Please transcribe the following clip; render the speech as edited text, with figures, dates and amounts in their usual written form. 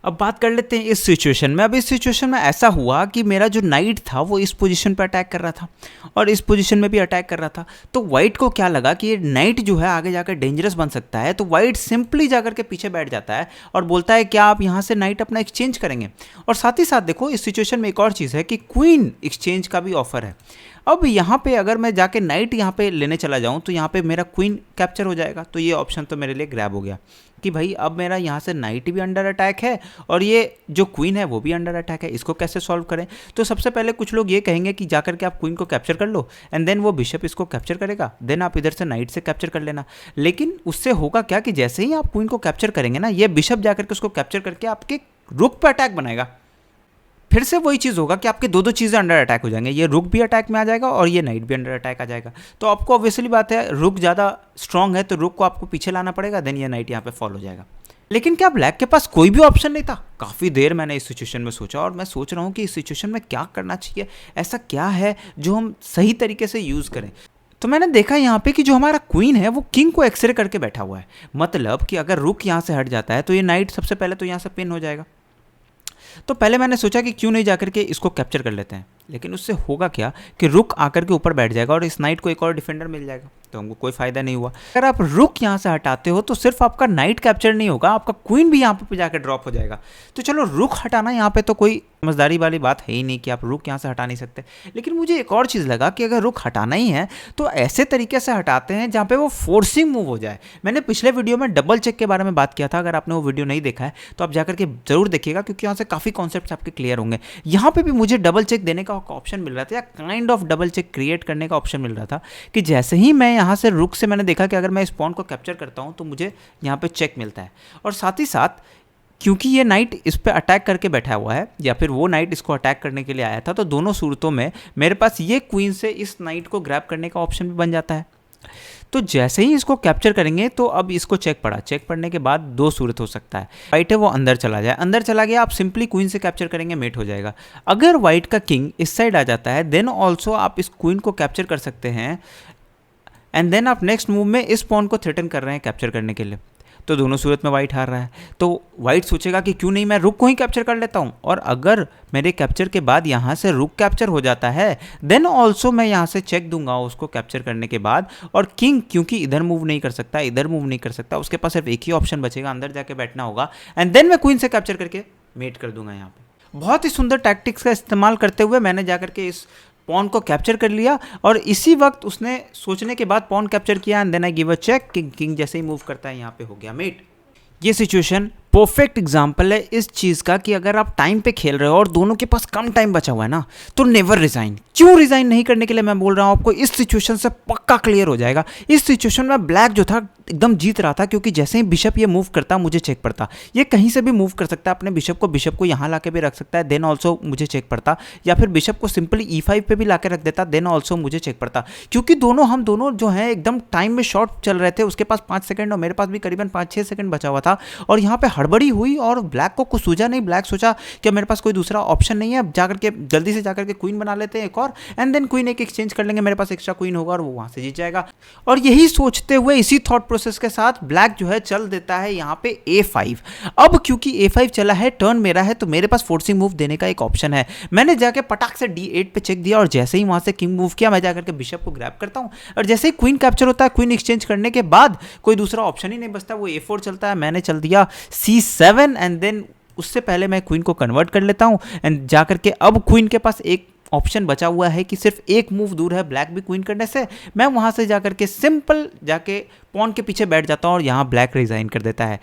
अब बात कर लेते हैं इस सिचुएशन में। अब इस सिचुएशन में ऐसा हुआ कि मेरा जो नाइट था वो इस पोजीशन पे अटैक कर रहा था और इस पोजीशन में भी अटैक कर रहा था। तो वाइट को क्या लगा कि ये नाइट जो है आगे जाकर डेंजरस बन सकता है, तो वाइट सिंपली जाकर के पीछे बैठ जाता है और बोलता है क्या आप यहाँ से नाइट अपना एक्सचेंज करेंगे। और साथ ही साथ देखो इस सिचुएशन में एक और चीज़ है कि क्वीन एक्सचेंज का भी ऑफर है। अब यहाँ पे अगर मैं जाके नाइट यहाँ पे लेने चला जाऊँ तो यहाँ पे मेरा क्वीन कैप्चर हो जाएगा। तो ये ऑप्शन तो मेरे लिए ग्रैब हो गया कि भाई अब मेरा यहाँ से नाइट भी अंडर अटैक है और ये जो क्वीन है वो भी अंडर अटैक है। इसको कैसे सॉल्व करें? तो सबसे पहले कुछ लोग ये कहेंगे कि जाकर के आप क्वीन को कैप्चर कर लो एंड देन वो बिशप इसको कैप्चर करेगा, देन आप इधर से नाइट से कैप्चर कर लेना। लेकिन उससे होगा क्या कि जैसे ही आप क्वीन को कैप्चर करेंगे ना, ये बिशप जाकर के उसको कैप्चर करके आपके रुक पे अटैक बनाएगा। फिर से वही चीज़ होगा कि आपके दो दो चीज़ें अंडर अटैक हो जाएंगे, ये रुक भी अटैक में आ जाएगा और ये नाइट भी अंडर अटैक आ जाएगा। तो आपको ऑब्वियसली बात है, रुक ज़्यादा स्ट्रांग है तो रुक को आपको पीछे लाना पड़ेगा, देन ये नाइट यहाँ पे फॉल हो जाएगा। लेकिन क्या ब्लैक के पास कोई भी ऑप्शन नहीं था? काफ़ी देर मैंने इस सिचुएशन में सोचा और मैं सोच रहा हूँ कि इस सिचुएशन में क्या करना चाहिए, ऐसा क्या है जो हम सही तरीके से यूज़ करें। तो मैंने देखा यहाँ पे कि जो हमारा क्वीन है वो किंग को एक्सरे करके बैठा हुआ है। मतलब कि अगर रुक यहाँ से हट जाता है तो ये नाइट सबसे पहले तो यहाँ से पिन हो जाएगा। तो पहले मैंने सोचा कि क्यों नहीं जाकर के इसको कैप्चर कर लेते हैं, लेकिन उससे होगा क्या कि रुक आकर के ऊपर बैठ जाएगा और इस नाइट को एक और डिफेंडर मिल जाएगा, तो हमको कोई फायदा नहीं हुआ। अगर आप रुक यहाँ से हटाते हो तो सिर्फ आपका नाइट कैप्चर नहीं होगा, आपका क्वीन भी यहाँ पे जाकर ड्रॉप हो जाएगा। तो चलो रुक हटाना यहाँ पे तो कोई समझदारी वाली बात है ही नहीं कि आप रुक यहाँ से हटा नहीं सकते। लेकिन मुझे एक और चीज़ लगा कि अगर रुक हटाना ही है तो ऐसे तरीके से हटाते हैं जहाँ पे वो फोर्सिंग मूव हो जाए। मैंने पिछले वीडियो में डबल चेक के बारे में बात किया था, अगर आपने वो वीडियो नहीं देखा है तो आप जाकर के जरूर देखिएगा, क्योंकि यहाँ से काफ़ी कॉन्सेप्ट्स आपके क्लियर होंगे। यहाँ पे भी मुझे डबल चेक देने का ऑप्शन मिल रहा था, या kind of double check create करने का ऑप्शन मिल रहा था कि जैसे ही मैं यहाँ से रुक से मैंने देखा कि अगर मैं इस पॉन को कैप्चर करता हूँ तो मुझे यहाँ पे चेक मिलता है। और साथ ही साथ क्योंकि ये नाइट इस पे अटैक करके बैठा हुआ है या फिर वो नाइट इसको अटैक करने के लिए आया था, तो दोनों सूरतों में मेरे पास ये क्वीन से इस नाइट को ग्रैब करने का ऑप्शन भी बन जाता है। तो जैसे ही इसको कैप्चर करेंगे तो अब इसको चेक पड़ा, चेक पड़ने के बाद दो सूरत हो सकता है। वाइट है वो अंदर चला जाए, अंदर चला गया आप सिंपली क्वीन से कैप्चर करेंगे, मेट हो जाएगा। अगर वाइट का किंग इस साइड आ जाता है देन ऑल्सो आप इस क्वीन को कैप्चर कर सकते हैं एंड देन आप नेक्स्ट मूव में इस पॉन को थ्रेटन कर रहे हैं कैप्चर करने के लिए। तो दोनों सूरत में वाइट हार रहा है, तो वाइट सोचेगा कि क्यों नहीं मैं रुक को ही कैप्चर कर लेता हूँ। और अगर मेरे कैप्चर के बाद यहाँ से रुक कैप्चर हो जाता है देन ऑल्सो मैं यहाँ से चेक दूंगा उसको कैप्चर करने के बाद। और किंग क्योंकि इधर मूव नहीं कर सकता, इधर मूव नहीं कर सकता, उसके पास सिर्फ एक ही ऑप्शन बचेगा, अंदर जाके बैठना होगा एंड देन मैं क्वीन से कैप्चर करके मेट कर दूंगा। यहाँ पे बहुत ही सुंदर टैक्टिक्स का इस्तेमाल करते हुए मैंने जाकर के इस पॉन को कैप्चर कर लिया और इसी वक्त उसने सोचने के बाद पॉन कैप्चर किया and then I give a check. King जैसे ही मूव करता है यहाँ पे हो गया मेट। ये सिचुएशन परफेक्ट एग्जाम्पल है इस चीज़ का कि अगर आप टाइम पे खेल रहे हो और दोनों के पास कम टाइम बचा हुआ है ना, तो नेवर रिजाइन। क्यों रिजाइन नहीं करने के लिए मैं बोल रहा हूँ आपको, इस सिचुएशन से पक्का क्लियर हो जाएगा। इस सिचुएशन में ब्लैक जो था एकदम जीत रहा था, क्योंकि जैसे ही बिशप ये मूव करता मुझे चेक पड़ता। ये कहीं से भी मूव कर सकता है अपने बिशप को यहाँ ला के भी रख सकता है, देन ऑल्सो मुझे चेक पड़ता, या फिर बिशप को सिंपली E5 पे भी ला के रख देता, देन ऑल्सो मुझे चेक पड़ता। क्योंकि हम दोनों जो है एकदम टाइम में शॉर्ट चल रहे थे, उसके पास 5 सेकंड और मेरे पास भी करीबन 5-6 सेकंड बचा हुआ था। और यहाँ पे हड़बड़ी हुई और ब्लैक को कुछ सूझा नहीं। ब्लैक सोचा कि मेरे पास कोई दूसरा ऑप्शन नहीं है, अब जाकर के जल्दी से जाकर के क्वीन बना लेते हैं एक और एंड देन क्वीन एक एक्सचेंज कर लेंगे, मेरे पास एक्स्ट्रा क्वीन होगा और वो वहां से जीत जाएगा। और यही सोचते हुए इसी थॉट प्रोसेस के साथ ब्लैक जो है चल देता है यहाँ पे A5। अब क्योंकि A5 चला है, टर्न मेरा है, तो मेरे पास फोर्सिंग मूव देने का एक ऑप्शन है। मैंने जाके पटाख से D8 पे चेक दिया और जैसे ही वहां से किंग मूव किया मैं जाकर के बिशप को ग्रैब करता हूँ और जैसे ही क्वीन कैप्चर होता है, क्वीन एक्सचेंज करने के बाद कोई दूसरा ऑप्शन ही नहीं बचता, वो A4 चलता है। मैंने चल दिया C7 एंड देन उससे पहले मैं क्वीन को कन्वर्ट कर लेता हूं एंड जाकर के अब क्वीन के पास एक ऑप्शन बचा हुआ है कि सिर्फ एक मूव दूर है ब्लैक भी क्वीन करने से। मैं वहां से जाकर के सिंपल जाके पॉन के पीछे बैठ जाता हूं और यहां ब्लैक रिजाइन कर देता है।